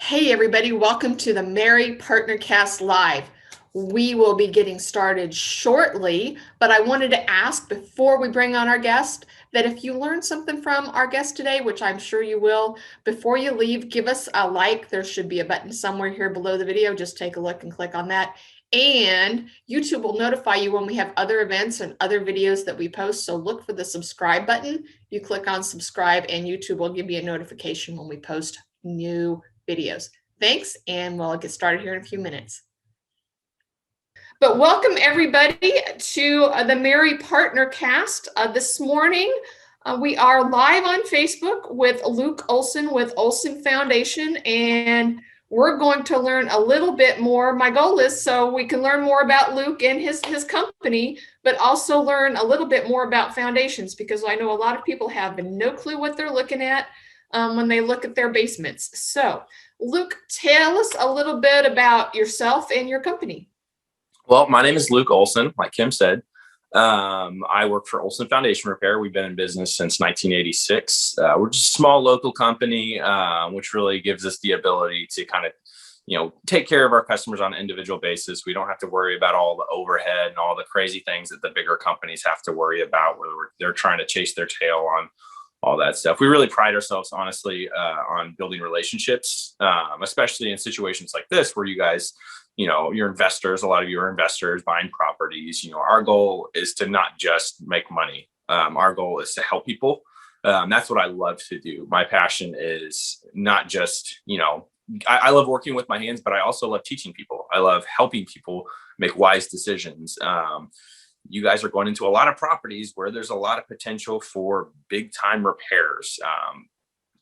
Hey everybody, welcome to the MAREI PartnerCast Live. We will be getting started shortly, but I wanted to ask before we bring on our guest that if you learned something from our guest today, which I'm sure you will, before you leave, give us a like. There should be a button somewhere here below the video. Just take a look and click on that. And YouTube will notify you when we have other events and other videos that we post. So look for the subscribe button. You click on subscribe and YouTube will give you a notification when we post new videos. Thanks, and we'll get started here in a few minutes. But welcome everybody to the MAREI PartnerCast. This morning, we are live on Facebook with Luke Olson with Olson Foundation, and we're going to learn a little bit more. My goal is so we can learn more about Luke and his company, but also learn a little bit more about foundations, because I know a lot of people have no clue what they're looking at when they look at their basements. So, Luke, tell us a little bit about yourself and your company. Well, my name is Luke Olson, like Kim said. I work for Olson Foundation Repair. We've been in business since 1986. We're just a small local company, which really gives us the ability to kind of, take care of our customers on an individual basis. We don't have to worry about all the overhead and all the crazy things that the bigger companies have to worry about, where they're trying to chase their tail on all that stuff. We really pride ourselves, honestly, on building relationships, especially in situations like this, where you guys, you're investors. A lot of you are investors buying properties. Our goal is to not just make money. Our goal is to help people. That's what I love to do. My passion is not just, I love working with my hands, but I also love teaching people. I love helping people make wise decisions. You guys are going into a lot of properties where there's a lot of potential for big time repairs.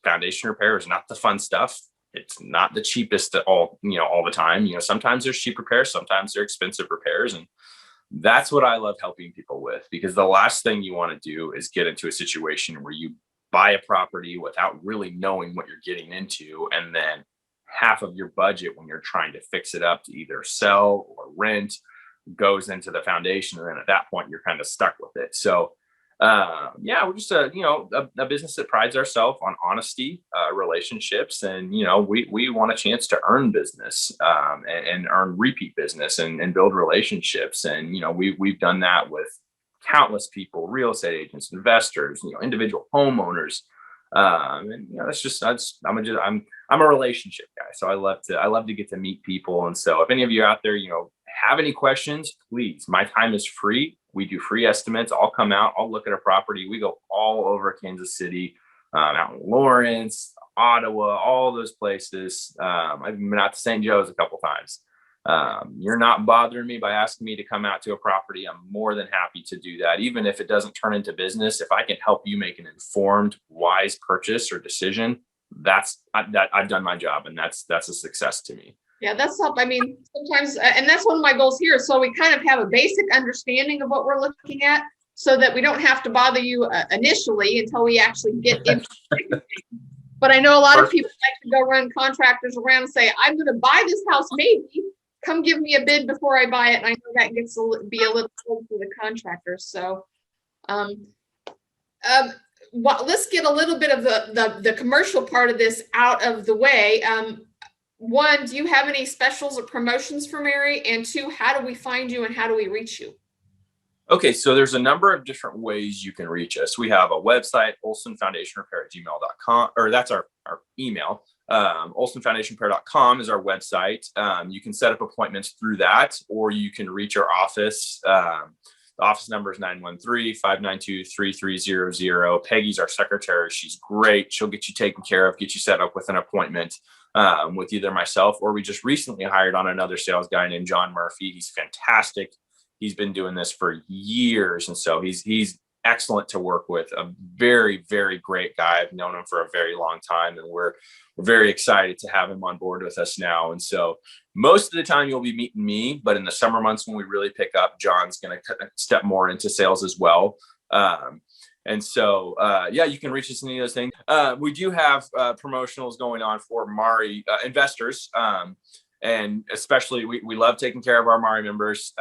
Foundation repair is not the fun stuff. It's not the cheapest at all the time. Sometimes there's cheap repairs, sometimes they're expensive repairs. And that's what I love helping people with, because the last thing you want to do is get into a situation where you buy a property without really knowing what you're getting into. And then half of your budget when you're trying to fix it up to either sell or rent goes into the foundation, and then at that point you're kind of stuck with it. So we're just a business that prides ourselves on honesty, relationships, and we want a chance to earn business, and earn repeat business, and build relationships. And we've done that with countless people: real estate agents, investors, individual homeowners. I'm a relationship guy, so I love to get to meet people. And so if any of you out there have any questions, please, my time is free. We do free estimates. I'll come out, I'll look at a property. We go all over Kansas City, out in Lawrence, Ottawa, all those places. I've been out to St. Joe's a couple times. You're not bothering me by asking me to come out to a property. I'm more than happy to do that. Even if it doesn't turn into business, if I can help you make an informed, wise purchase or decision, I've done my job, and that's a success to me. Yeah, that's help. I mean, sometimes, and that's one of my goals here. So we kind of have a basic understanding of what we're looking at, so that we don't have to bother you initially until we actually get into it. But I know a lot of people like to go run contractors around and say, I'm going to buy this house, maybe. Come give me a bid before I buy it. And I know that gets to be a little cold for the contractors. So let's get a little bit of the commercial part of this out of the way. One, do you have any specials or promotions for MAREI? And two, how do we find you and how do we reach you? Okay, so there's a number of different ways you can reach us. We have a website, olsonfoundationrepair@gmail.com, or that's our email. olsonfoundationrepair.com is our website. You can set up appointments through that, or you can reach our office. The office number is 913-592-3300. Peggy's our secretary. She's great. She'll get you taken care of, get you set up with an appointment with either myself, or we just recently hired on another sales guy named John Murphy. He's fantastic. He's been doing this for years. And so he's excellent to work with. A very, very great guy. I've known him for a very long time, and we're very excited to have him on board with us now. And so most of the time you'll be meeting me, but in the summer months when we really pick up, John's going to step more into sales as well. And so, you can reach us in any of those things. We do have promotionals going on for MAREI investors. And especially we love taking care of our MAREI members.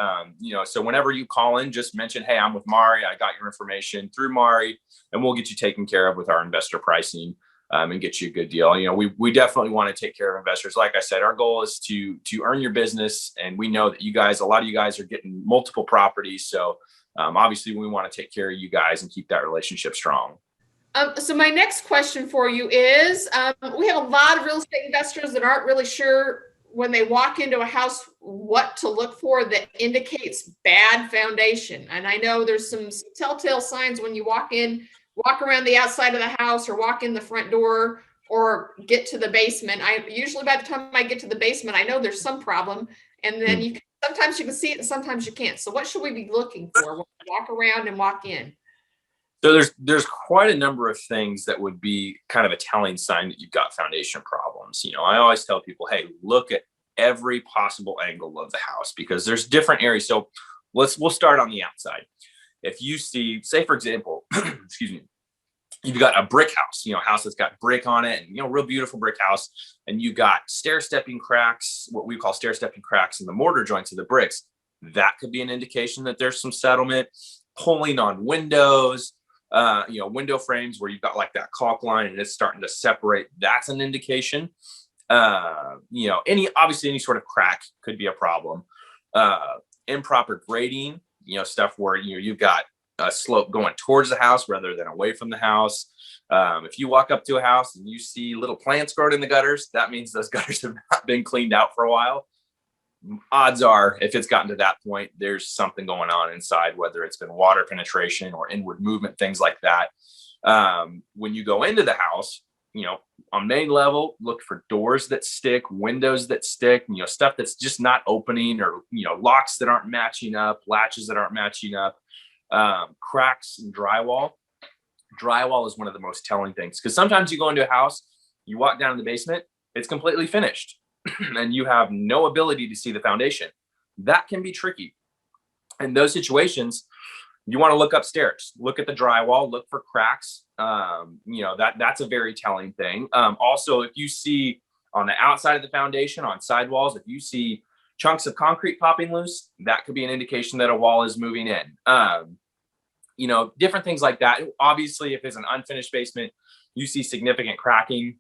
So whenever you call in, just mention, hey, I'm with MAREI. I got your information through MAREI, and we'll get you taken care of with our investor pricing. and get you a good deal. We definitely want to take care of investors. Like I said, our goal is to earn your business, and we know that a lot of you guys are getting multiple properties. So obviously we want to take care of you guys and keep that relationship strong. So my next question for you is, we have a lot of real estate investors that aren't really sure when they walk into a house what to look for that indicates bad foundation. And I know there's some telltale signs when you walk around the outside of the house, or walk in the front door, or get to the basement. Usually by the time I get to the basement, I know there's some problem. And then sometimes you can see it and sometimes you can't. So what should we be looking for when we walk around and walk in? So there's quite a number of things that would be kind of a telling sign that you've got foundation problems. I always tell people, hey, look at every possible angle of the house, because there's different areas. So we'll start on the outside. If you see, say for example, excuse me, you've got a brick house, house that's got brick on it, and real beautiful brick house, and you got stair-stepping cracks, what we call stair-stepping cracks in the mortar joints of the bricks. That could be an indication that there's some settlement. Pulling on windows, window frames where you've got like that caulk line and it's starting to separate, that's an indication. Any sort of crack could be a problem. Improper grading, stuff where you've got a slope going towards the house rather than away from the house. If you walk up to a house and you see little plants growing in the gutters, that means those gutters have not been cleaned out for a while. Odds are, if it's gotten to that point, there's something going on inside, whether it's been water penetration or inward movement, things like that. When you go into the house, on main level, look for doors that stick, windows that stick, stuff that's just not opening, or, locks that aren't matching up, latches that aren't matching up, cracks in drywall. Drywall is one of the most telling things, because sometimes you go into a house, you walk down in the basement, it's completely finished. And you have no ability to see the foundation. That can be tricky. In those situations, you want to look upstairs, look at the drywall, look for cracks. That's a very telling thing. Also, if you see on the outside of the foundation, on sidewalls, if you see chunks of concrete popping loose, that could be an indication that a wall is moving in. Different things like that. Obviously, if it's an unfinished basement, you see significant cracking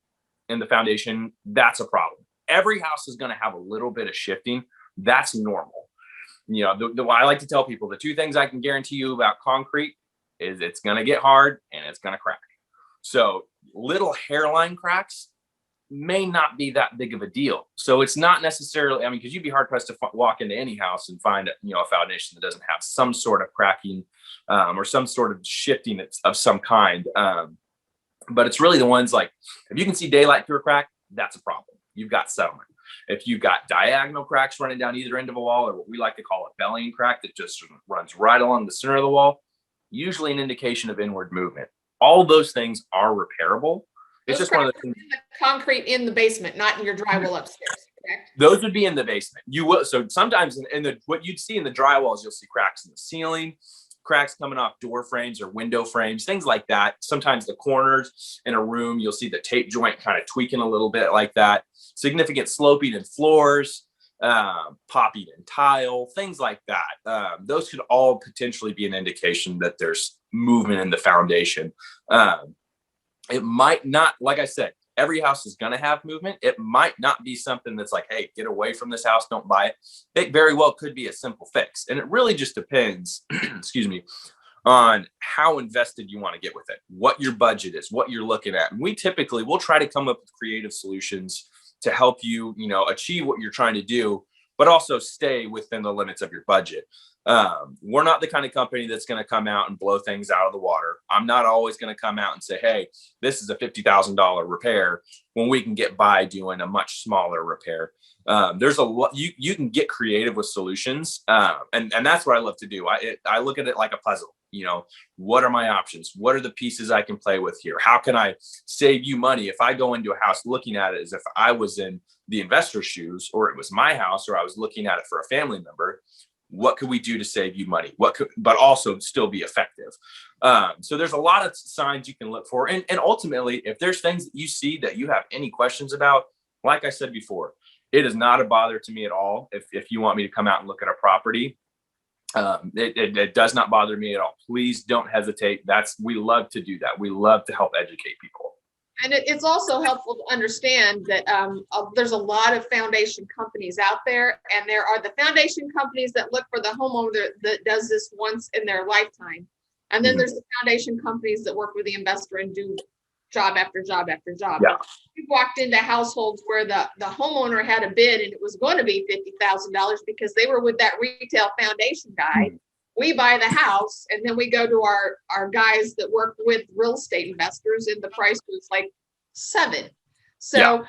in the foundation, that's a problem. Every house is going to have a little bit of shifting. That's normal. I like to tell people, the two things I can guarantee you about concrete is it's going to get hard and it's going to crack. So little hairline cracks may not be that big of a deal. So it's not necessarily, because you'd be hard pressed to walk into any house and find a foundation that doesn't have some sort of cracking or some sort of shifting of some kind. But it's really the ones like, if you can see daylight through a crack, that's a problem. You've got settlement. If you've got diagonal cracks running down either end of a wall, or what we like to call a bellying crack that just runs right along the center of the wall, usually an indication of inward movement. All those things are repairable. It's just one of the things. The concrete in the basement, not in your drywall upstairs, correct? Those would be in the basement. You will. So sometimes what you'd see in the drywalls, you'll see cracks in the ceiling, cracks coming off door frames or window frames, things like that. Sometimes the corners in a room, you'll see the tape joint kind of tweaking a little bit like that. Significant sloping in floors, popping in tile, things like that. Those could all potentially be an indication that there's movement in the foundation. It might not, like I said, every house is going to have movement. It might not be something that's like, hey, get away from this house, don't buy it. It very well could be a simple fix. And it really just depends, excuse me, on how invested you want to get with it, what your budget is, what you're looking at. And we'll try to come up with creative solutions to help you, achieve what you're trying to do, but also stay within the limits of your budget. We're not the kind of company that's going to come out and blow things out of the water. I'm not always going to come out and say, hey, this is a $50,000 repair, when we can get by doing a much smaller repair. There's a lot, you can get creative with solutions. And that's what I love to do. I look at it like a puzzle. What are my options? What are the pieces I can play with here? How can I save you money? If I go into a house looking at it as if I was in the investor's shoes, or it was my house, or I was looking at it for a family member, what could we do to save you money? But also still be effective. So there's a lot of signs you can look for. And ultimately, if there's things that you see that you have any questions about, like I said before, it is not a bother to me at all. If you want me to come out and look at a property, it does not bother me at all. Please don't hesitate. We love to do that. We love to help educate people. And it's also helpful to understand that there's a lot of foundation companies out there, and there are the foundation companies that look for the homeowner that does this once in their lifetime. And then there's the foundation companies that work with the investor and do job after job after job. Yeah. We've walked into households where the homeowner had a bid and it was going to be $50,000 because they were with that retail foundation guy. We buy the house and then we go to our guys that work with real estate investors and the price was like $7,000. So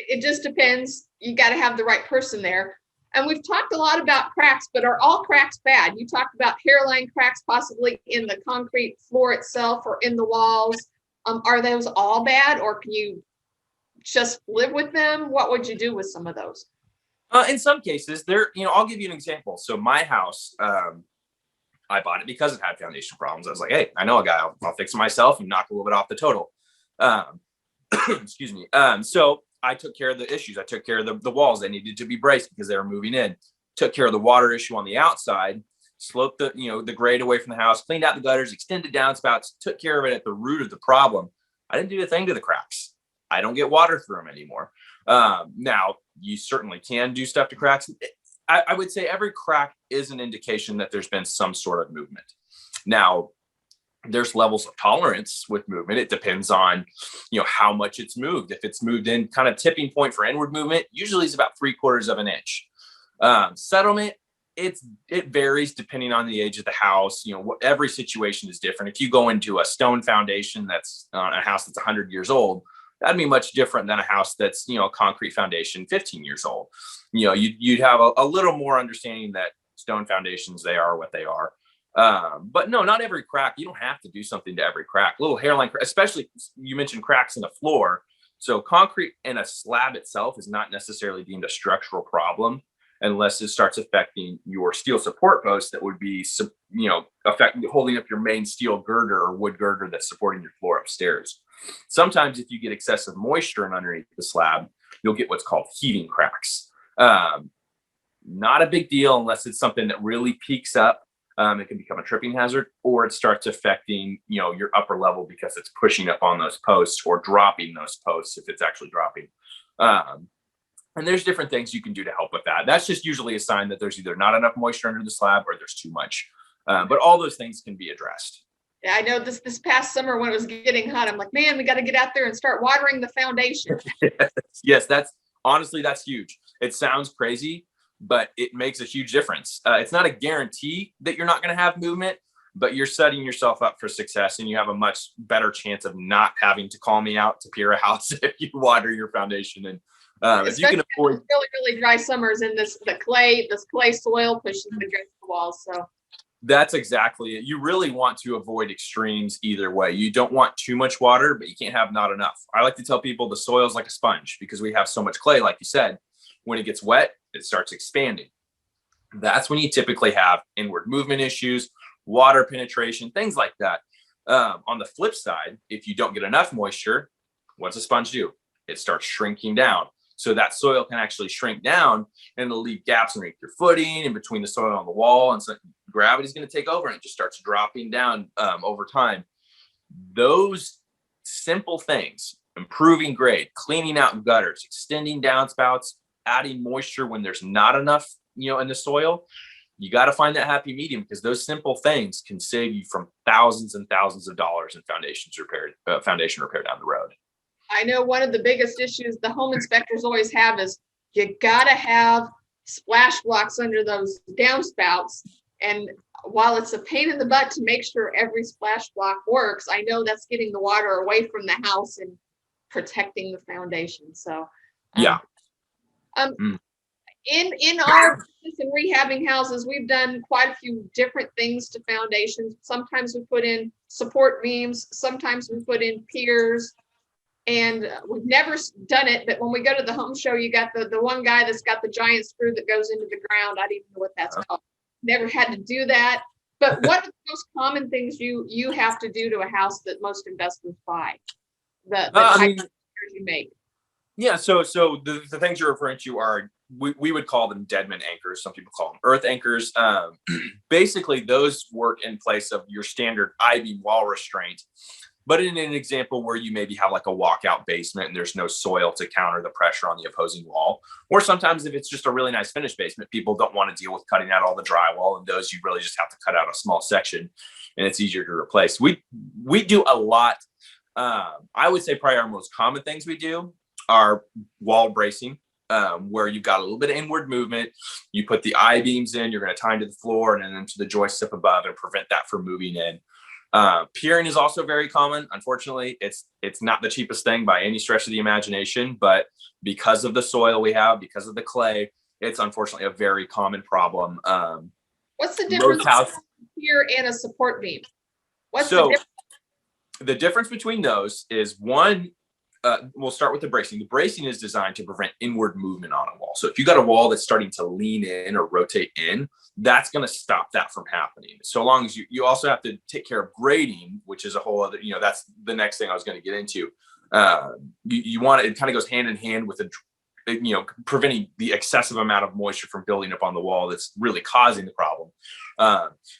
it just depends. You got to have the right person there. And we've talked a lot about cracks, but are all cracks bad? You talked about hairline cracks possibly in the concrete floor itself or in the walls. Are those all bad, or can you just live with them? What would you do with some of those? In some cases, I'll give you an example. So my house, I bought it because it had foundation problems. I was like, hey, I know a guy. I'll fix it myself and knock a little bit off the total. Excuse me. So I took care of the issues. I took care of the walls. They needed to be braced because they were moving in. Took care of the water issue on the outside. Sloped the grade away from the house. Cleaned out the gutters. Extended downspouts. Took care of it at the root of the problem. I didn't do a thing to the cracks. I don't get water through them anymore. Now, you certainly can do stuff to cracks. I would say every crack is an indication that there's been some sort of movement. Now, there's levels of tolerance with movement. It depends on, how much it's moved. If it's moved in kind of tipping point for inward movement, usually is about 3/4 of an inch. Settlement, it varies depending on the age of the house. Every situation is different. If you go into a stone foundation that's a house that's 100 years old, that'd be much different than a house that's, a concrete foundation 15 years old. You'd have a little more understanding that stone foundations, they are what they are. But no, not every crack. You don't have to do something to every crack. Little hairline, especially you mentioned cracks in the floor. So concrete and a slab itself is not necessarily deemed a structural problem unless it starts affecting your steel support post that would be, holding up your main steel girder or wood girder that's supporting your floor upstairs. Sometimes if you get excessive moisture underneath the slab, you'll get what's called heaving cracks. Not a big deal unless it's something that really peaks up. It can become a tripping hazard, or it starts affecting, your upper level because it's pushing up on those posts or dropping those posts if it's actually dropping. And there's different things you can do to help with that. That's just usually a sign that there's either not enough moisture under the slab or there's too much. But all those things can be addressed. Yeah, I know this past summer when it was getting hot, I'm like, man, we got to get out there and start watering the foundation. Yes, that's huge. It sounds crazy, but it makes a huge difference. It's not a guarantee that you're not going to have movement, but you're setting yourself up for success, and you have a much better chance of not having to call me out to Pier a house if you water your foundation. And if you can avoid really, really dry summers in this clay soil pushes against the walls. So that's exactly it. You really want to avoid extremes either way. You don't want too much water, but you can't have not enough. I like to tell people the soil is like a sponge because we have so much clay, like you said. When it gets wet, it starts expanding. That's when you typically have inward movement issues, water penetration, things like that. On the flip side, if you don't get enough moisture, what's a sponge do? It starts shrinking down. So that soil can actually shrink down and it'll leave gaps underneath your footing in between the soil and the wall. And so gravity is going to take over and it just starts dropping down over time. Those simple things, improving grade, cleaning out gutters, extending downspouts, adding moisture when there's not enough, in the soil, you got to find that happy medium because those simple things can save you from thousands and thousands of dollars in foundation repair down the road. I know one of the biggest issues the home inspectors always have is you got to have splash blocks under those downspouts. And while it's a pain in the butt to make sure every splash block works, I know that's getting the water away from the house and protecting the foundation. So, yeah. In our business and rehabbing houses, we've done quite a few different things to foundations. Sometimes we put in support beams, sometimes we put in piers, and we've never done it. But when we go to the home show, you got the one guy that's got the giant screw that goes into the ground. I don't even know what that's called. Never had to do that. But what are the most common things you have to do to a house that most investors buy? The type of you make. Yeah, so the things you're referring to are, we would call them deadman anchors. Some people call them earth anchors. Basically, those work in place of your standard I-beam wall restraint. But in an example where you maybe have like a walkout basement and there's no soil to counter the pressure on the opposing wall, or sometimes if it's just a really nice finished basement, people don't want to deal with cutting out all the drywall, and those you really just have to cut out a small section and it's easier to replace. We do a lot. I would say probably our most common things we do are wall bracing, where you've got a little bit of inward movement. You put the I-beams in, you're going to tie into the floor and then into the joists up above and prevent that from moving in. Piering is also very common. Unfortunately, it's not the cheapest thing by any stretch of the imagination, but because of the soil we have, because of the clay, it's unfortunately a very common problem. What's the difference between a pier and a support beam? What's the difference? The difference between those is one, we'll start with the bracing. The bracing is designed to prevent inward movement on a wall. So if you got a wall that's starting to lean in or rotate in, that's going to stop that from happening. So long as you also have to take care of grading, which is a whole other, that's the next thing I was going to get into. You want it kind of goes hand in hand with preventing the excessive amount of moisture from building up on the wall that's really causing the problem.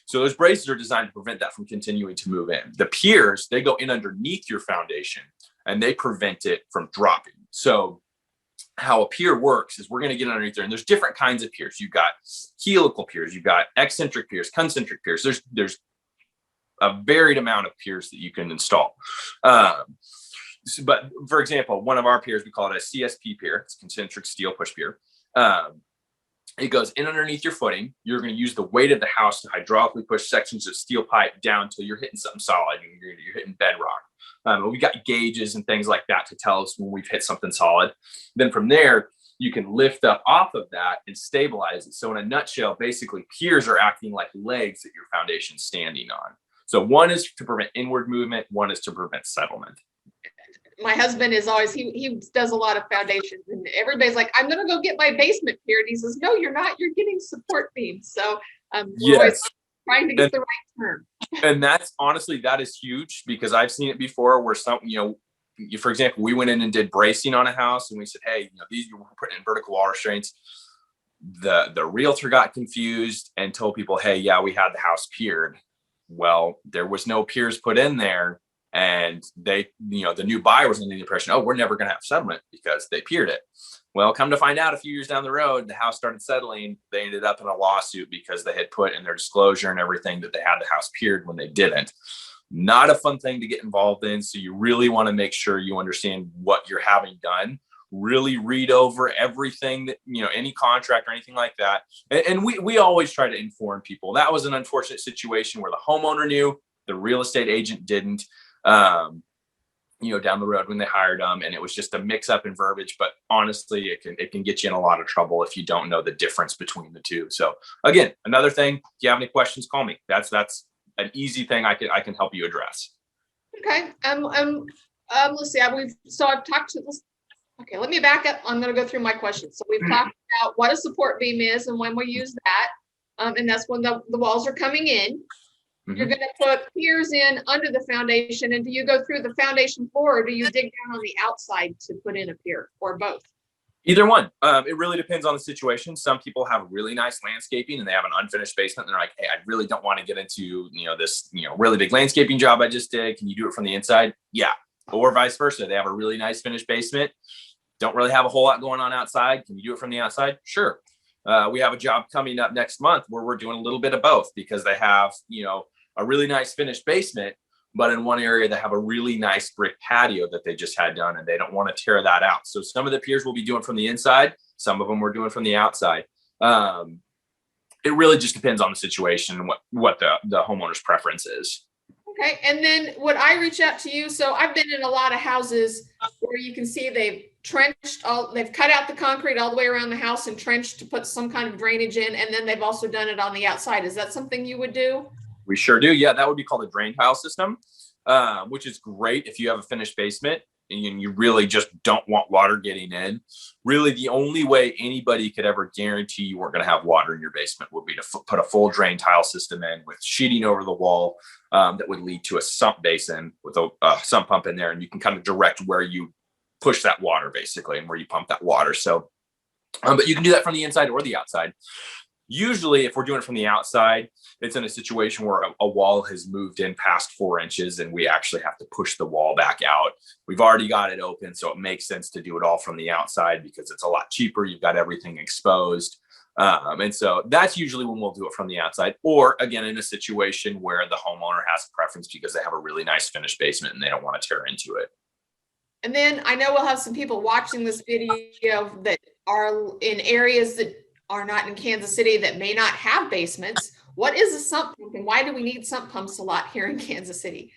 So those braces are designed to prevent that from continuing to move in. The piers, they go in underneath your foundation and they prevent it from dropping. So how a pier works is we're going to get underneath there, and there's different kinds of piers. You've got helical piers, you've got eccentric piers, concentric piers. There's a varied amount of piers that you can install. But for example, one of our piers, we call it a CSP pier. It's concentric steel push pier. It goes in underneath your footing. You're going to use the weight of the house to hydraulically push sections of steel pipe down until you're hitting something solid. You're hitting bedrock. We got gauges and things like that to tell us when we've hit something solid. Then from there, you can lift up off of that and stabilize it. So in a nutshell, basically piers are acting like legs that your foundation's standing on. So one is to prevent inward movement. One is to prevent settlement. My husband is always, he does a lot of foundations, and everybody's like, I'm going to go get my basement pier. And he says, no, you're not, you're getting support beams. So we're always trying to get the right term. And that's honestly, that is huge, because I've seen it before where for example, we went in and did bracing on a house and we said, hey, these we're putting in vertical wall restraints. The realtor got confused and told people, hey, yeah, we had the house piered. Well, there was no piers put in there. And they, the new buyer was under the impression, oh, we're never going to have settlement because they piered it. Well, come to find out, a few years down the road, the house started settling. They ended up in a lawsuit because they had put in their disclosure and everything that they had the house piered when they didn't. Not a fun thing to get involved in. So you really want to make sure you understand what you're having done. Really read over everything that, any contract or anything like that. And we always try to inform people. That was an unfortunate situation where the homeowner knew, the real estate agent didn't. Down the road when they hired them, and it was just a mix up in verbiage, but honestly, it can get you in a lot of trouble if you don't know the difference between the two. So again, another thing, if you have any questions, call me. That's an easy thing I can help you address. Okay. Let's see. I've talked to this. Okay. Let me back up. I'm going to go through my questions. So we've talked about what a support beam is and when we use that. And that's when the walls are coming in. You're going to put piers in under the foundation. And do you go through the foundation floor, or do you dig down on the outside to put in a pier, or both? Either one. It really depends on the situation. Some people have really nice landscaping and they have an unfinished basement. And they're like, hey, I really don't want to get into, this, really big landscaping job I just did. Can you do it from the inside? Yeah. Or vice versa. They have a really nice finished basement. Don't really have a whole lot going on outside. Can you do it from the outside? Sure. We have a job coming up next month where we're doing a little bit of both, because they have, a really nice finished basement, but in one area they have a really nice brick patio that they just had done and they don't want to tear that out. So some of the piers we'll be doing from the inside, some of them we're doing from the outside. It really just depends on the situation and what the homeowner's preference is. Okay. And then would I reach out to you? So I've been in a lot of houses where you can see they've cut out the concrete all the way around the house and trenched to put some kind of drainage in. And then they've also done it on the outside. Is that something you would do? We sure do. Yeah, that would be called a drain tile system, which is great if you have a finished basement and you really just don't want water getting in. Really, the only way anybody could ever guarantee you weren't going to have water in your basement would be to put a full drain tile system in with sheeting over the wall that would lead to a sump basin with a sump pump in there. And you can kind of direct where you push that water basically and where you pump that water. So, but you can do that from the inside or the outside. Usually, if we're doing it from the outside, it's in a situation where a wall has moved in past 4 inches and we actually have to push the wall back out. We've already got it open, so it makes sense to do it all from the outside because it's a lot cheaper. You've got everything exposed. And so that's usually when we'll do it from the outside, or again, in a situation where the homeowner has a preference because they have a really nice finished basement and they don't want to tear into it. And then I know we'll have some people watching this video that are in areas that are not in Kansas City that may not have basements. What is a sump pump and why do we need sump pumps a lot here in Kansas City?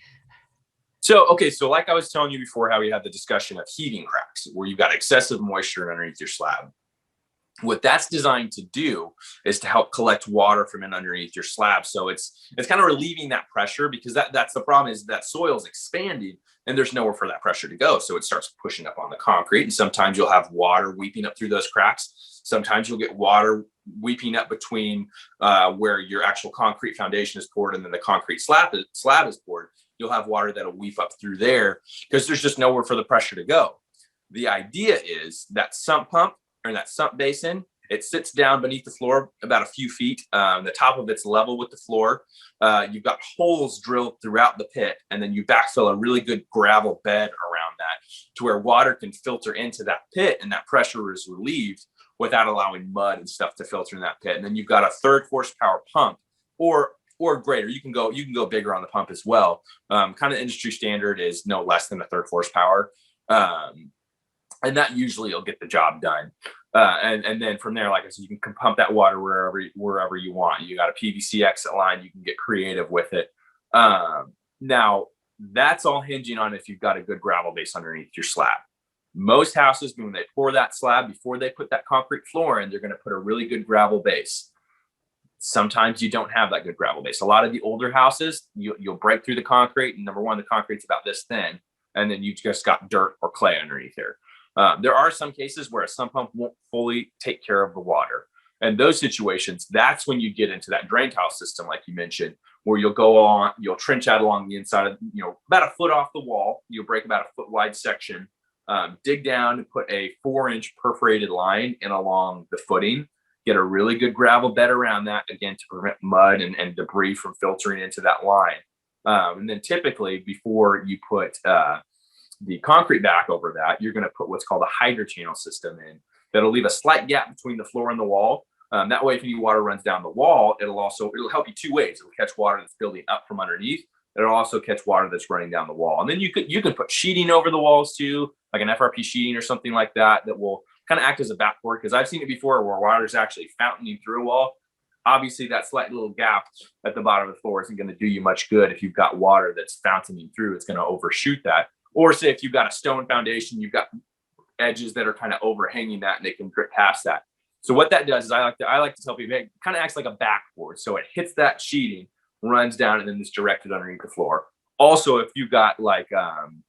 So like I was telling you before, how we had the discussion of heating cracks where you've got excessive moisture underneath your slab. What that's designed to do is to help collect water from in underneath your slab. So it's kind of relieving that pressure, because that's the problem, is that soil's expanding and there's nowhere for that pressure to go. So it starts pushing up on the concrete, and sometimes you'll have water weeping up through those cracks. Sometimes you'll get water weeping up between where your actual concrete foundation is poured and then the concrete slab is poured. You'll have water that'll weep up through there because there's just nowhere for the pressure to go. The idea is that sump pump, or that sump basin, it sits down beneath the floor about a few feet. The top of it's level with the floor. You've got holes drilled throughout the pit, and then you backfill a really good gravel bed around that to where water can filter into that pit and that pressure is relieved without allowing mud and stuff to filter in that pit. And then you've got a 3rd horsepower pump or greater. You can go bigger on the pump as well. Kind of industry standard is no less than a 3rd horsepower. And that usually will get the job done. And then from there, like I said, you can pump that water wherever you want. You got a PVC exit line, you can get creative with it. Now, that's all hinging on if you've got a good gravel base underneath your slab. Most houses, when they pour that slab, before they put that concrete floor in, they're going to put a really good gravel base. Sometimes you don't have that good gravel base. A lot of the older houses, you'll break through the concrete, and number one, the concrete's about this thin, and then you just got dirt or clay underneath there. There are some cases where a sump pump won't fully take care of the water. And those situations, that's when you get into that drain tile system, like you mentioned, where you'll trench out along the inside of, about a foot off the wall. You'll break about a foot wide section, dig down and put a 4-inch perforated line in along the footing, get a really good gravel bed around that, again, to prevent mud and debris from filtering into that line. And then typically before you put the concrete back over that, you're going to put what's called a hydro channel system in that'll leave a slight gap between the floor and the wall. That way, if any water runs down the wall, it'll help you 2 ways. It'll catch water that's building up from underneath. It'll also catch water that's running down the wall. And then you can put sheeting over the walls too, like an FRP sheeting or something like that, that will kind of act as a backboard. Because I've seen it before where water is actually fountaining through a wall. Obviously, that slight little gap at the bottom of the floor isn't going to do you much good. If you've got water that's fountaining through, it's going to overshoot that. Or say if you've got a stone foundation, you've got edges that are kind of overhanging that and they can drip past that. So what that does is I like to tell people, it kind of acts like a backboard. So it hits that sheeting, runs down, and then it's directed underneath the floor. Also, if you've got I'm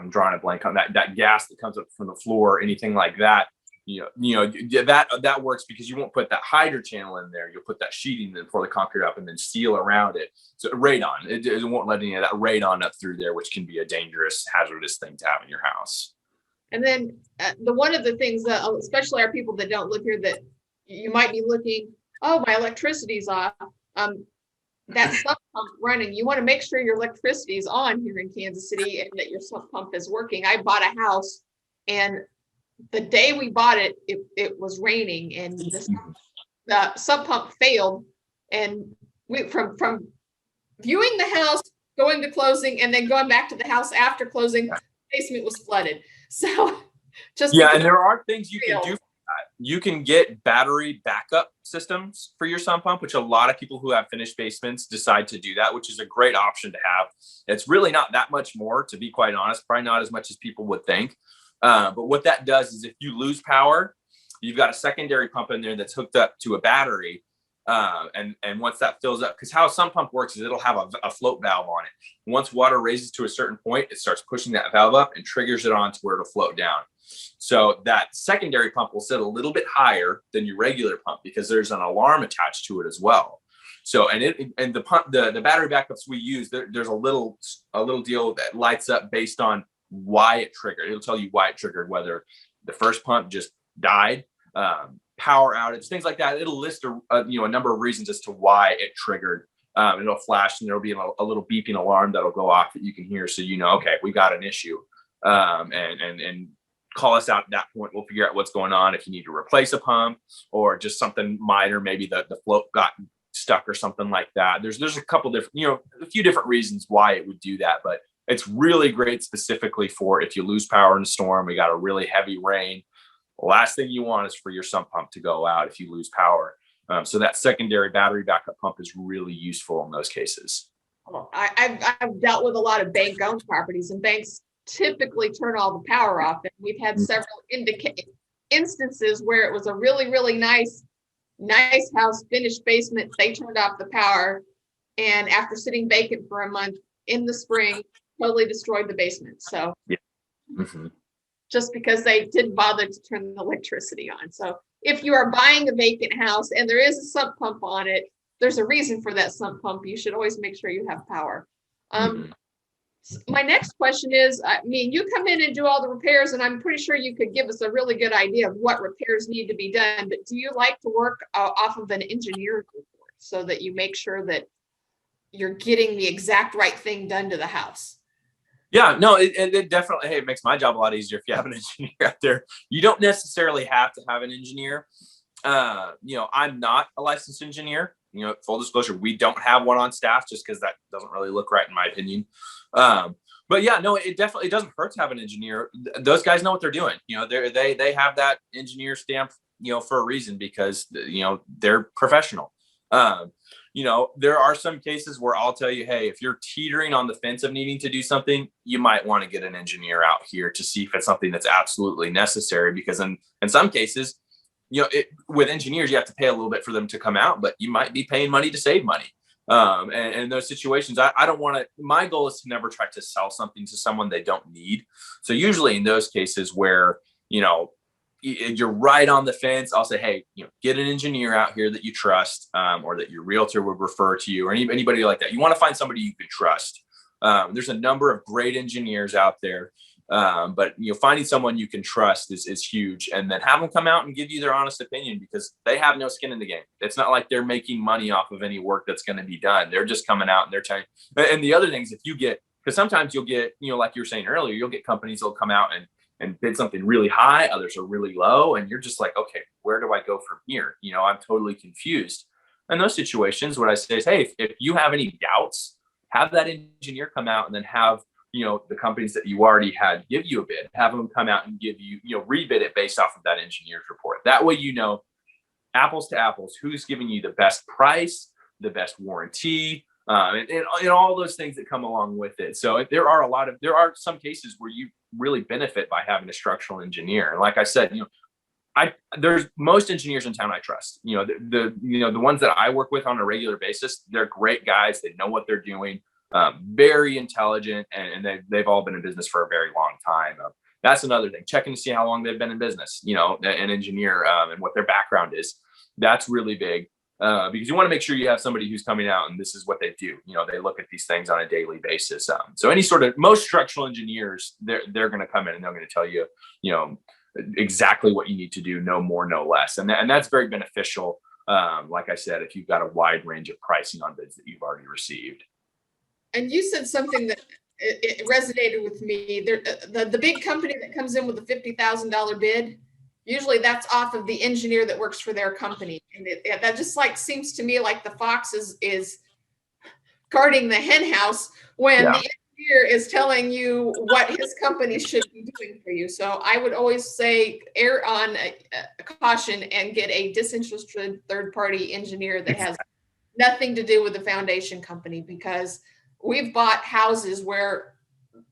drawing a blank on that gas that comes up from the floor or anything like that, that works because you won't put that hydro channel in there. You'll put that sheeting in for the concrete up and then seal around it. So radon, it won't let any of that radon up through there, which can be a dangerous, hazardous thing to have in your house. And then one of the things that, especially our people that don't live here, that you might be looking, oh, my electricity's off. That sump pump running, you want to make sure your electricity is on here in Kansas City and that your sump pump is working. I bought a house, and the day we bought it, it was raining, and the sump pump failed. And we from viewing the house, going to closing, and then going back to the house after closing, the basement was flooded. So and there are things you can do for that. You can get battery backup systems for your sump pump, which a lot of people who have finished basements decide to do that, which is a great option to have. It's really not that much more, to be quite honest, probably not as much as people would think. But what that does is if you lose power, you've got a secondary pump in there that's hooked up to a battery. And once that fills up, because how a sump pump works is it'll have a float valve on it. Once water raises to a certain point, it starts pushing that valve up and triggers it on to where it'll float down. So that secondary pump will sit a little bit higher than your regular pump because there's an alarm attached to it as well. So, and the pump, the battery backups we use, there's a little deal that lights up based on why it triggered. It'll tell you why it triggered, whether the first pump just died, power outage, things like that. It'll list a number of reasons as to why it triggered. It'll flash and there'll be a little beeping alarm that'll go off that you can hear. So, okay, we got an issue, and call us out at that point. We'll figure out what's going on. If you need to replace a pump or just something minor, maybe the float got stuck or something like that. There's a couple different, a few different reasons why it would do that, but it's really great specifically for if you lose power in a storm, we got a really heavy rain. The last thing you want is for your sump pump to go out if you lose power. So that secondary battery backup pump is really useful in those cases. Well, I've dealt with a lot of bank-owned properties, and banks typically turn all the power off. And we've had several instances where it was a really, really nice house, finished basement. They turned off the power, and after sitting vacant for a month in the spring, totally destroyed the basement. So yeah. Mm-hmm. Just because they didn't bother to turn the electricity on. So if you are buying a vacant house and there is a sump pump on it, there's a reason for that sump pump. You should always make sure you have power. My next question is, you come in and do all the repairs, and I'm pretty sure you could give us a really good idea of what repairs need to be done, but do you like to work off of an engineer's report so that you make sure that you're getting the exact right thing done to the house? Yeah, no, it definitely, it makes my job a lot easier if you have an engineer out there. You don't necessarily have to have an engineer. I'm not a licensed engineer. Full disclosure, we don't have one on staff just because that doesn't really look right in my opinion. But yeah, no, it definitely doesn't hurt to have an engineer. Those guys know what they're doing. They have that engineer stamp, for a reason because, they're professional. There are some cases where I'll tell you, hey, if you're teetering on the fence of needing to do something, you might want to get an engineer out here to see if it's something that's absolutely necessary. Because in some cases, with engineers, you have to pay a little bit for them to come out, but you might be paying money to save money. And in those situations, I don't want to, my goal is to never try to sell something to someone they don't need. So usually in those cases where, you're right on the fence, I'll say, hey, get an engineer out here that you trust, or that your realtor would refer to you, or anybody like that. You want to find somebody you can trust. There's a number of great engineers out there, but finding someone you can trust is huge. And then have them come out and give you their honest opinion, because they have no skin in the game. It's not like they're making money off of any work that's going to be done. They're just coming out and they're telling. And the other things, if you get, because sometimes you'll get, like you were saying earlier, you'll get companies that'll come out and bid something really high, others are really low, and you're just like, okay, where do I go from here? I'm totally confused. In those situations, what I say is, hey, if you have any doubts, have that engineer come out, and then have the companies that you already had give you a bid, have them come out and give you, rebid it based off of that engineer's report. That way, apples to apples, who's giving you the best price, the best warranty, and all those things that come along with it. So there are some cases where you really benefit by having a structural engineer. And like I said, there's most engineers in town I trust. The ones that I work with on a regular basis, they're great guys. They know what they're doing, very intelligent, and they've all been in business for a very long time. That's another thing, checking to see how long they've been in business, an engineer, and what their background is. That's really big. Because you want to make sure you have somebody who's coming out and this is what they do. They look at these things on a daily basis. So most structural engineers, they're going to come in and they're going to tell you, exactly what you need to do, no more, no less. And that's very beneficial. Like I said, if you've got a wide range of pricing on bids that you've already received. And you said something that it resonated with me. The big company that comes in with a $50,000 bid, usually that's off of the engineer that works for their company. And that just seems to me like the fox is guarding the hen house when the engineer is telling you what his company should be doing for you. So I would always say err on a caution and get a disinterested third-party engineer that has nothing to do with the foundation company, because we've bought houses where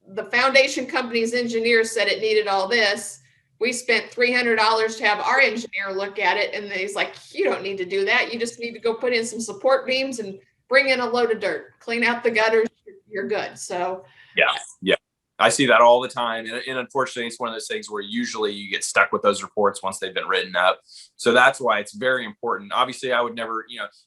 the foundation company's engineer said it needed all this. We spent $300 to have our engineer look at it, and he's like, you don't need to do that. You just need to go put in some support beams and bring in a load of dirt, clean out the gutters, you're good. So yeah, I see that all the time. And unfortunately, it's one of those things where usually you get stuck with those reports once they've been written up. So that's why it's very important. Obviously, I would never,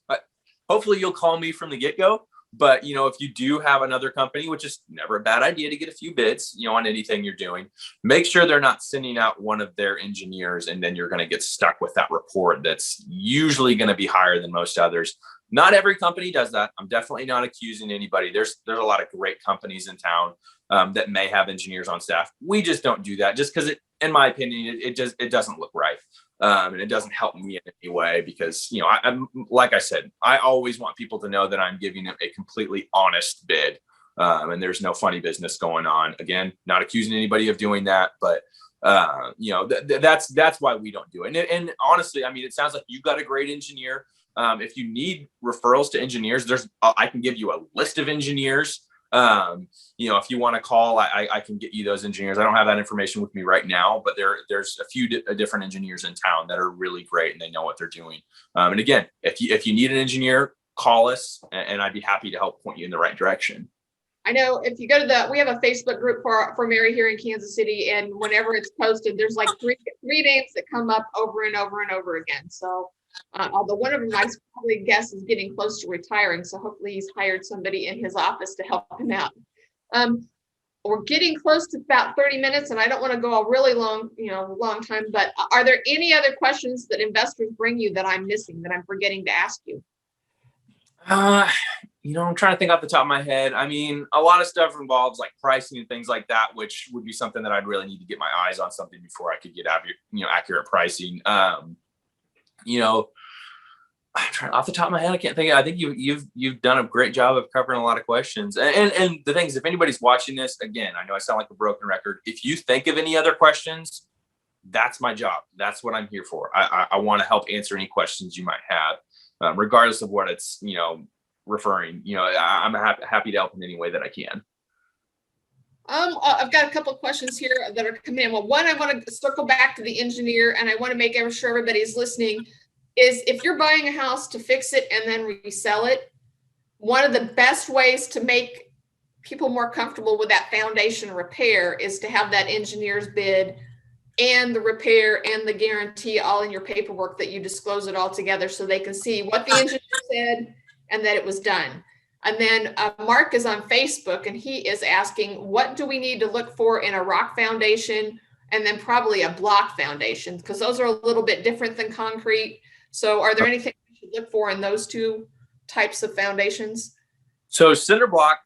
but hopefully you'll call me from the get-go. But, if you do have another company, which is never a bad idea to get a few bids, on anything you're doing, make sure they're not sending out one of their engineers and then you're going to get stuck with that report that's usually going to be higher than most others. Not every company does that. I'm definitely not accusing anybody. There's a lot of great companies in town that may have engineers on staff. We just don't do that just because in my opinion, it doesn't look right. And it doesn't help me in any way because, I'm like I said, I always want people to know that I'm giving them a completely honest bid. And there's no funny business going on. Again, not accusing anybody of doing that, but that's why we don't do it. And honestly, it sounds like you got a great engineer. If you need referrals to engineers, I can give you a list of engineers. If you want to call, I can get you those engineers. I don't have that information with me right now, but there's a few different engineers in town that are really great and they know what they're doing. And again, if you need an engineer, call us and I'd be happy to help point you in the right direction. I know if you go to we have a Facebook group for MAREI here in Kansas City, and whenever it's posted, there's like three names that come up over and over and over again. So although one of them I probably guess is getting close to retiring, so hopefully he's hired somebody in his office to help him out. We're getting close to about 30 minutes, and I don't want to go a really long time, but are there any other questions that investors bring you that I'm missing, that I'm forgetting to ask you? I'm trying to think off the top of my head. A lot of stuff involves like pricing and things like that, which would be something that I'd really need to get my eyes on something before I could get accurate pricing. I'm trying off the top of my head. I can't think. I think you've done a great job of covering a lot of questions. And the thing is, if anybody's watching this, again, I know I sound like a broken record. If you think of any other questions, that's my job. That's what I'm here for. I want to help answer any questions you might have, regardless of what it's referring. I'm happy to help in any way that I can. I've got a couple of questions here that are coming in. Well, one, I want to circle back to the engineer, and I want to make sure everybody's listening, is if you're buying a house to fix it and then resell it, one of the best ways to make people more comfortable with that foundation repair is to have that engineer's bid and the repair and the guarantee all in your paperwork, that you disclose it all together so they can see what the engineer said and that it was done. And then Mark is on Facebook, and he is asking, what do we need to look for in a rock foundation and then probably a block foundation? Because those are a little bit different than concrete. So are there anything we should look for in those two types of foundations? So cinder block,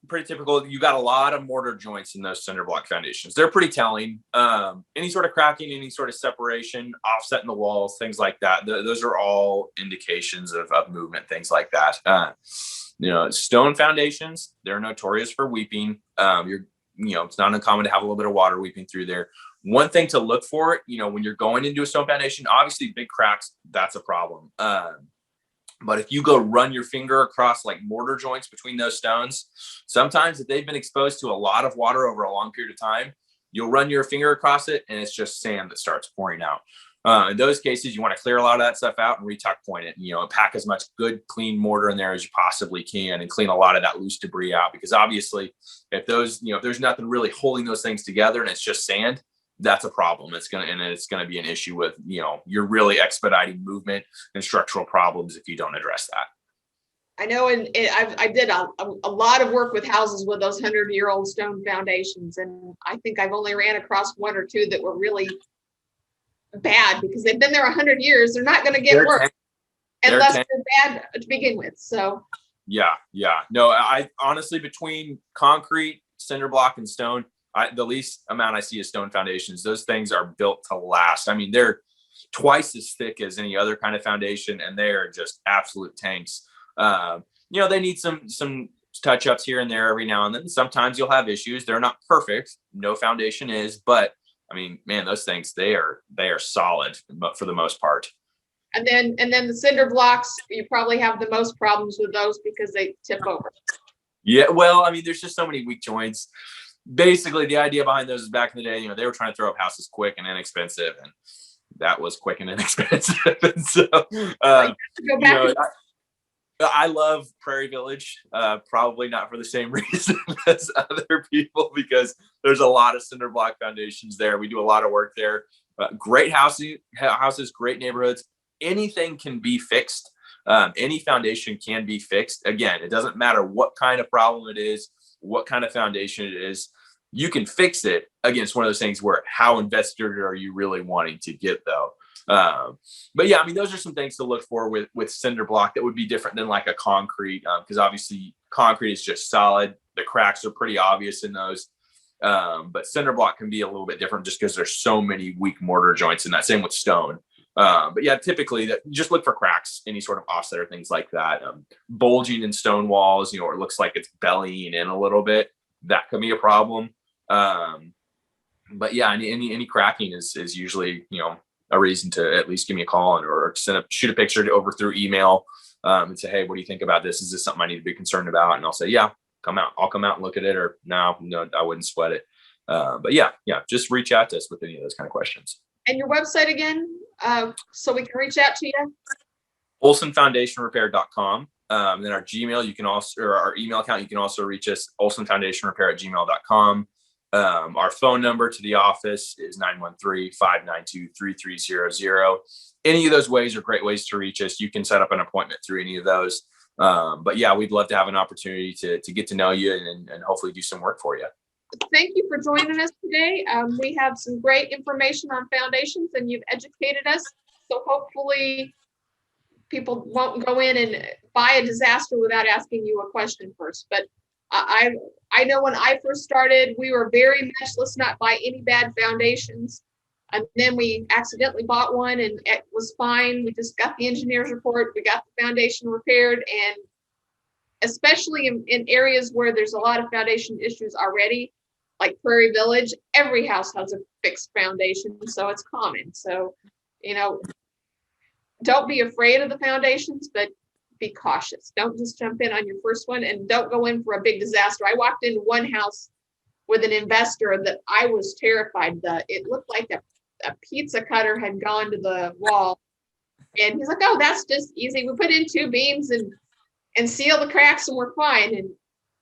pretty typical. You got a lot of mortar joints in those cinder block foundations. They're pretty telling. Any sort of cracking, any sort of separation, offset in the walls, things like that. Those are all indications of movement, things like that. Stone foundations, they're notorious for weeping. It's not uncommon to have a little bit of water weeping through there. One thing to look for, when you're going into a stone foundation, obviously big cracks, that's a problem. But if you go run your finger across like mortar joints between those stones, sometimes if they've been exposed to a lot of water over a long period of time, you'll run your finger across it and it's just sand that starts pouring out. In those cases, you want to clear a lot of that stuff out and retuck point it, and, pack as much good, clean mortar in there as you possibly can and clean a lot of that loose debris out. Because obviously if there's nothing really holding those things together and it's just sand, that's a problem. It's going to be an issue with, you're really expediting movement and structural problems if you don't address that. I know, and I did a lot of work with houses with those 100-year-old stone foundations, and I think I've only ran across one or two that were really bad because they've been there 100 years. They're not going to get worse unless they're bad to begin with. So yeah. No, I honestly, between concrete, cinder block, and stone, the least amount I see is stone foundations. Those things are built to last. They're twice as thick as any other kind of foundation, and they're just absolute tanks. They need some touch-ups here and there every now and then. Sometimes you'll have issues. They're not perfect. No foundation is, but those things, they are solid for the most part. And then the cinder blocks, you probably have the most problems with those because they tip over. Yeah, well, there's just so many weak joints. Basically, the idea behind those is back in the day, they were trying to throw up houses quick and inexpensive, and that was quick and inexpensive. And so, I love Prairie Village, probably not for the same reason as other people, because there's a lot of cinder block foundations there. We do a lot of work there. Great houses, great neighborhoods. Anything can be fixed. Any foundation can be fixed. Again, it doesn't matter what kind of problem it is, what kind of foundation it is. You can fix it. Again, it's one of those things where how invested are you really wanting to get, though? But yeah, I mean, those are some things to look for with cinder block that would be different than like a concrete, because obviously concrete is just solid. The cracks are pretty obvious in those. But cinder block can be a little bit different just because there's so many weak mortar joints in that. Same with stone. But yeah, typically that just look for cracks, any sort of offset or things like that. Bulging in stone walls, or it looks like it's bellying in a little bit. That could be a problem. But yeah, any cracking is usually, a reason to at least give me a call or shoot a picture over through email, and say, hey, what do you think about this? Is this something I need to be concerned about? And I'll say, yeah, I'll come out and look at it, or no, I wouldn't sweat it. But yeah, just reach out to us with any of those kind of questions. And your website again, so we can reach out to you? OlsonFoundationRepair.com. Then our Gmail, you can also, or our email account, you can also reach us, OlsonFoundationRepair@gmail.com. Our phone number to the office is 913-592-3300. Any of those ways are great ways to reach us. You can set up an appointment through any of those. But yeah, we'd love to have an opportunity to get to know you and hopefully do some work for you. Thank you for joining us today. We have some great information on foundations and you've educated us. So hopefully people won't go in and buy a disaster without asking you a question first. But I know when I first started, we were very much, let's not buy any bad foundations. And then we accidentally bought one and it was fine. We just got the engineer's report. We got the foundation repaired. And especially in areas where there's a lot of foundation issues already, like Prairie Village, every house has a fixed foundation. So it's common. So, don't be afraid of the foundations, but be cautious. Don't just jump in on your first one and don't go in for a big disaster. I walked into one house with an investor that I was terrified that it looked like a pizza cutter had gone to the wall. And he's like, oh, that's just easy. We put in 2 beams and seal the cracks and we're fine. And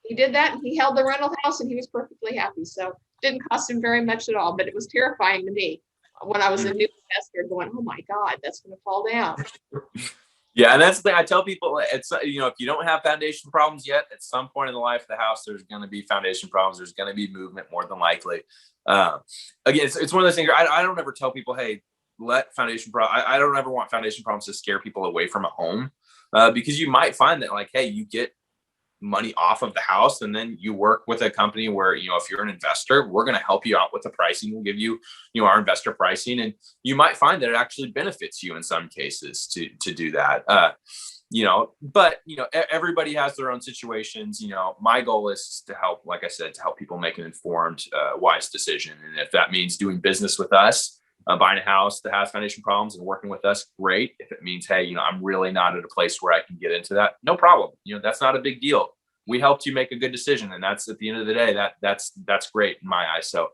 he did that and he held the rental house and he was perfectly happy. So it didn't cost him very much at all, but it was terrifying to me when I was a new investor going, oh my God, that's going to fall down. Yeah, and that's the thing I tell people. It's if you don't have foundation problems yet, at some point in the life of the house, there's going to be foundation problems. There's going to be movement more than likely. Again, it's one of those things. I don't ever tell people, hey, let foundation problems. I don't ever want foundation problems to scare people away from a home, because you might find that like, hey, you get money off of the house and then you work with a company where, if you're an investor, we're going to help you out with the pricing. We'll give you, our investor pricing, and you might find that it actually benefits you in some cases to do that. But everybody has their own situations. My goal is to help, like I said, to help people make an informed, wise decision. And if that means doing business with us, buying a house that has foundation problems and working with us, great. If it means, hey, I'm really not at a place where I can get into that, no problem. That's not a big deal. We helped you make a good decision, and that's, at the end of the day, that's great in my eyes. So